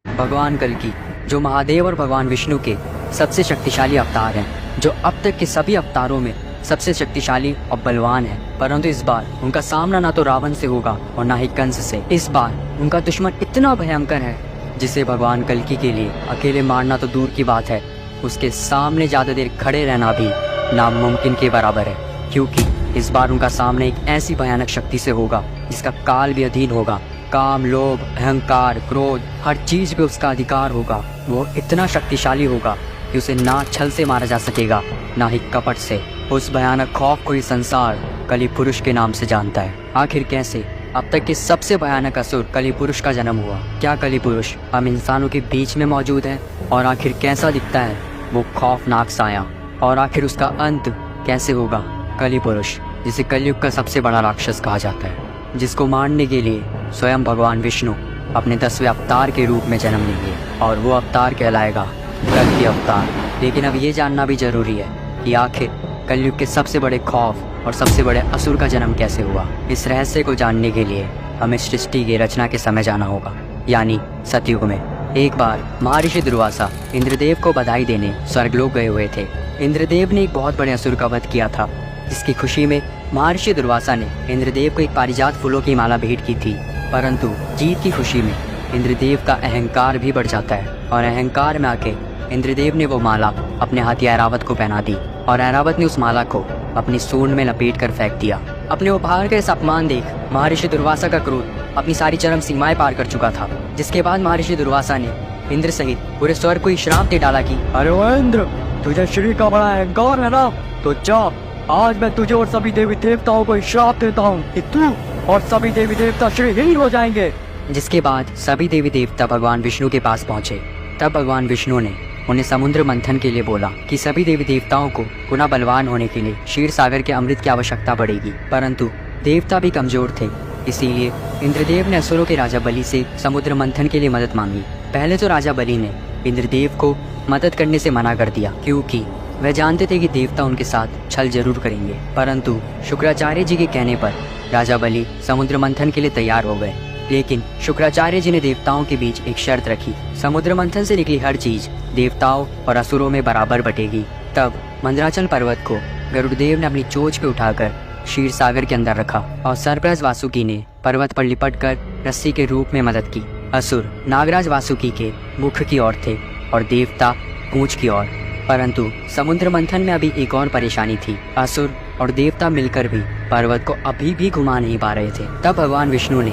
भगवान कल्कि, जो महादेव और भगवान विष्णु के सबसे शक्तिशाली अवतार हैं, जो अब तक के सभी अवतारों में सबसे शक्तिशाली और बलवान है। परंतु इस बार उनका सामना ना तो रावण से होगा और ना ही कंस से। इस बार उनका दुश्मन इतना भयंकर है जिसे भगवान कल्कि के लिए अकेले मारना तो दूर की बात है, उसके सामने ज्यादा देर खड़े रहना भी नामुमकिन के बराबर है। क्योंकि इस बार उनका सामने एक ऐसी भयानक शक्ति से होगा जिसका काल भी अधीन होगा। काम, लोभ, अहंकार, क्रोध, हर चीज पे उसका अधिकार होगा। वो इतना शक्तिशाली होगा कि उसे ना छल से मारा जा सकेगा, ना ही कपट से। उस भयानक खौफ को ये संसार कलि पुरुष के नाम से जानता है। आखिर कैसे अब तक के सबसे भयानक असुर कलि पुरुष का जन्म हुआ? क्या कलि पुरुष हम इंसानों के बीच में मौजूद है? और आखिर कैसा दिखता है वो खौफनाक साया? और आखिर उसका अंत कैसे होगा? कलि पुरुष, जिसे कलयुग का सबसे बड़ा राक्षस कहा जाता है, जिसको मारने के लिए स्वयं भगवान विष्णु अपने 10वें अवतार के रूप में जन्म लेंगे, और वो अवतार कहलाएगा कल्कि अवतार। लेकिन अब ये जानना भी जरूरी है कि आखिर कलयुग के सबसे बड़े खौफ और सबसे बड़े असुर का जन्म कैसे हुआ। इस रहस्य को जानने के लिए हमें सृष्टि की रचना के समय जाना होगा, यानी सतयुग में। एक बार महर्षि दुर्वासा इंद्रदेव को बधाई देने स्वर्गलोक गए हुए थे। इंद्रदेव ने एक बहुत बड़े असुर का वध किया था, जिसकी खुशी में महर्षि दुर्वासा ने इंद्रदेव को एक पारिजात फूलों की माला भेंट की थी। परंतु जीत की खुशी में इंद्रदेव का अहंकार भी बढ़ जाता है, और अहंकार में आके इंद्रदेव ने वो माला अपने हाथी ऐरावत को पहना दी, और ऐरावत ने उस माला को अपनी सूंड में लपेट कर फेंक दिया। अपने उपहार का इस अपमान देख महर्षि दुर्वासा का क्रोध अपनी सारी चरम सीमाएं पार कर चुका था। जिसके बाद महर्षि दुर्वासा ने इंद्र सहित पूरे स्वर्ग को श्राप दे डाला कि अरे वो इंद्र, तुझे श्री का बड़ा अहंकार है ना, तो जा, आज मैं तुझे और सभी देवी देवताओं को श्राप देता हूँ कि तू और सभी देवी देवता श्रीहीन हो जाएंगे। जिसके बाद सभी देवी देवता भगवान विष्णु के पास पहुँचे। तब भगवान विष्णु ने उन्हें समुद्र मंथन के लिए बोला कि सभी देवी देवताओं को पुनः बलवान होने के लिए क्षीर सागर के अमृत की आवश्यकता पड़ेगी। परंतु देवता भी कमजोर थे, इसीलिए इंद्रदेव ने असुरों के राजा बलि से समुद्र मंथन के लिए मदद मांगी। पहले तो राजा बलि ने इंद्रदेव को मदद करने से मना कर दिया, क्योंकि वह जानते थे कि देवता उनके साथ छल जरूर करेंगे। परंतु शुक्राचार्य जी के कहने पर राजा बलि समुद्र मंथन के लिए तैयार हो गए। लेकिन शुक्राचार्य जी ने देवताओं के बीच एक शर्त रखी, समुद्र मंथन से निकली हर चीज देवताओं और असुरों में बराबर बटेगी। तब मंदराचल पर्वत को गरुड़देव ने अपनी चोंच पे उठाकर क्षीर सागर के अंदर रखा, और सर्पराज वासुकी ने पर्वत पर लिपटकर रस्सी के रूप में मदद की। असुर नागराज वासुकी के मुख की ओर थे और देवता पूंछ की ओर। परंतु समुद्र मंथन में अभी एक और परेशानी थी, असुर और देवता मिलकर भी पर्वत को अभी भी घुमा नहीं पा रहे थे। तब भगवान विष्णु ने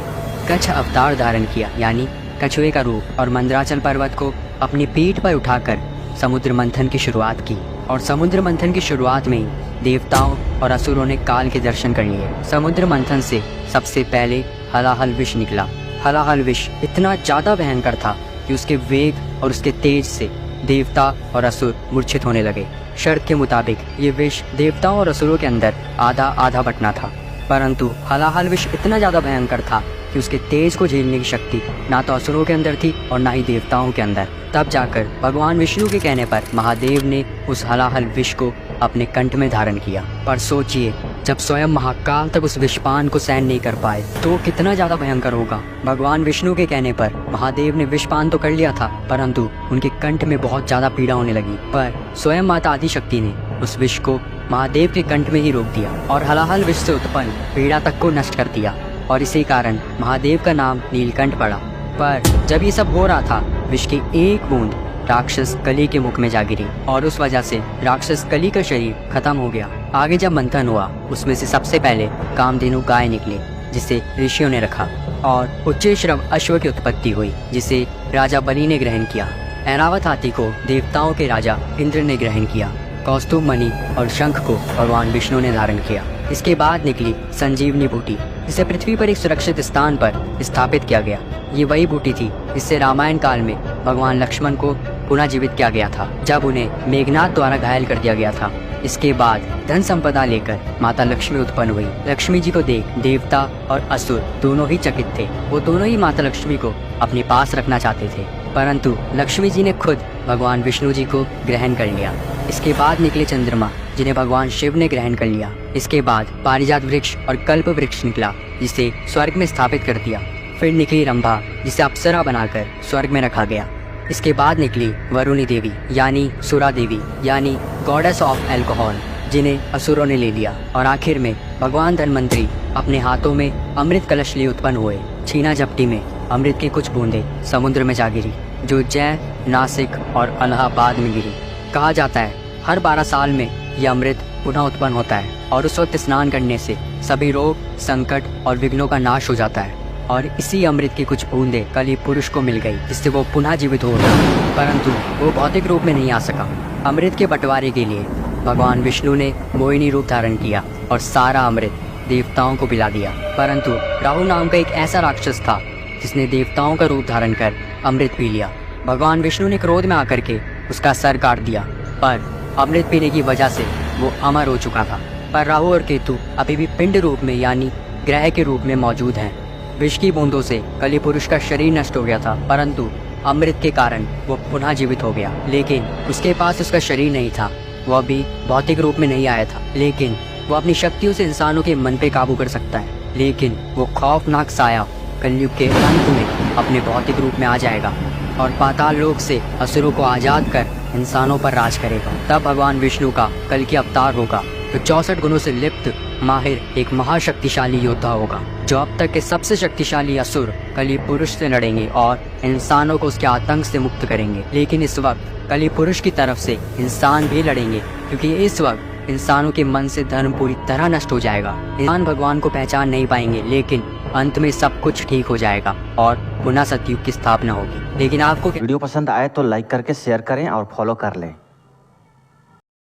कच्छ अवतार धारण किया, यानी कछुए का रूप, और मंदराचल पर्वत को अपनी पीठ पर उठाकर समुद्र मंथन की शुरुआत की। और समुद्र मंथन की शुरुआत में ही देवताओं और असुरों ने काल के दर्शन कर लिए। समुद्र मंथन से सबसे पहले हलाहल विष निकला। हलाहल विष इतना ज्यादा भयंकर था कि उसके वेग और उसके तेज से देवता और असुर मूर्छित होने लगे। शर्त के मुताबिक ये विष देवताओं और असुरों के अंदर आधा आधा बटना था। परंतु हलाहल विष इतना ज्यादा भयंकर था कि उसके तेज को झेलने की शक्ति ना तो असुरों के अंदर थी और ना ही देवताओं के अंदर। तब जाकर भगवान विष्णु के कहने पर महादेव ने उस हलाहल विष को अपने कंठ में धारण किया। पर सोचिए, जब स्वयं महाकाल तक उस विषपान को सहन नहीं कर पाए तो कितना ज्यादा भयंकर होगा। भगवान विष्णु के कहने पर महादेव ने विषपान तो कर लिया था, परंतु उनके कंठ में बहुत ज्यादा पीड़ा होने लगी। पर स्वयं माता आदिशक्ति ने उस विष को महादेव के कंठ में ही रोक दिया और हलाहल विष से उत्पन्न पीड़ा तक को नष्ट कर दिया, और इसी कारण महादेव का नाम नीलकंठ पड़ा। पर जब ये सब हो रहा था, विष की एक बूंद राक्षस कली के मुख में जा गिरी, और उस वजह से राक्षस कली का शरीर खत्म हो गया। आगे जब मंथन हुआ, उसमें से सबसे पहले कामधेनु गाय निकले, जिसे ऋषियों ने रखा, और उच्चैश्रव अश्व की उत्पत्ति हुई, जिसे राजा बलि ने ग्रहण किया। ऐरावत हाथी को देवताओं के राजा इंद्र ने ग्रहण किया। कौस्तुभ मणि और शंख को भगवान विष्णु ने धारण किया। इसके बाद निकली संजीवनी बूटी, जिसे पृथ्वी पर एक सुरक्षित स्थान पर स्थापित किया गया। ये वही बूटी थी जिससे रामायण काल में भगवान लक्ष्मण को पुनः जीवित किया गया था, जब उन्हें मेघनाथ द्वारा घायल कर दिया गया था। इसके बाद धन संपदा लेकर माता लक्ष्मी उत्पन्न हुई। लक्ष्मी जी को देख देवता और असुर दोनों ही चकित थे। वो दोनों ही माता लक्ष्मी को अपने पास रखना चाहते थे, परंतु लक्ष्मी जी ने खुद भगवान विष्णु जी को ग्रहण कर लिया। इसके बाद निकले चंद्रमा, जिन्हें भगवान शिव ने ग्रहण कर लिया। इसके बाद पारिजात वृक्ष और कल्प वृक्ष निकला, जिसे स्वर्ग में स्थापित कर दिया। फिर निकली रंभा, जिसे अप्सरा बनाकर स्वर्ग में रखा गया। इसके बाद निकली वरुणी देवी यानी सुरा देवी यानी गॉडेस ऑफ एल्कोहल, जिन्हें असुरों ने ले लिया। और आखिर में भगवान धन्वंतरी अपने हाथों में अमृत कलश लिए उत्पन्न हुए। छीना झपटी में अमृत की कुछ बूंदें समुद्र में जा गिरी, जो जय, नासिक और इलाहाबाद में गिरी। कहा जाता है हर 12 साल में यह अमृत पुनः उत्पन्न होता है और उस वक्त स्नान करने से सभी रोग, संकट और विघ्नों का नाश हो जाता है। और इसी अमृत की कुछ बूंदें कल पुरुष को मिल गई, जिससे वो पुनः जीवित हो गया, परंतु वो भौतिक रूप में नहीं आ सका। अमृत के बंटवारे के लिए भगवान विष्णु ने मोहिनी रूप धारण किया और सारा अमृत देवताओं को पिला दिया। परंतु राहु नाम का एक ऐसा राक्षस था जिसने देवताओं का रूप धारण कर अमृत पी लिया। भगवान विष्णु ने क्रोध में आकर के उसका सर काट दिया, पर अमृत पीने की वजह से वो अमर हो चुका था। पर राहु और केतु अभी भी पिंड रूप में यानी ग्रह के रूप में मौजूद हैं। विष की बूंदों से कली पुरुष का शरीर नष्ट हो गया था, परंतु अमृत के कारण वो पुनः जीवित हो गया। लेकिन उसके पास उसका शरीर नहीं था, वह भी भौतिक रूप में नहीं आया था, लेकिन वो अपनी शक्तियों से इंसानों के मन पे काबू कर सकता है। लेकिन वो खौफनाक साया कलयुग के अंत में अपने भौतिक रूप में आ जाएगा और पाताल लोक से असुरों को आजाद कर इंसानों पर राज करेगा। तब भगवान विष्णु का कल की अवतार होगा, तो 64 गुणों से लिप्त माहिर एक महाशक्तिशाली योद्धा होगा, जो अब तक के सबसे शक्तिशाली असुर कली पुरुष से लड़ेंगे और इंसानों को उसके आतंक से मुक्त करेंगे। लेकिन इस वक्त कली पुरुष की तरफ से इंसान भी लड़ेंगे, क्योंकि इस वक्त इंसानों के मन से धर्म पूरी तरह नष्ट हो जाएगा। इंसान भगवान को पहचान नहीं पाएंगे, लेकिन अंत में सब कुछ ठीक हो जाएगा और पुनः सतयुग की स्थापना होगी। लेकिन आपको वीडियो पसंद आए तो लाइक करके शेयर करें और फॉलो कर लें।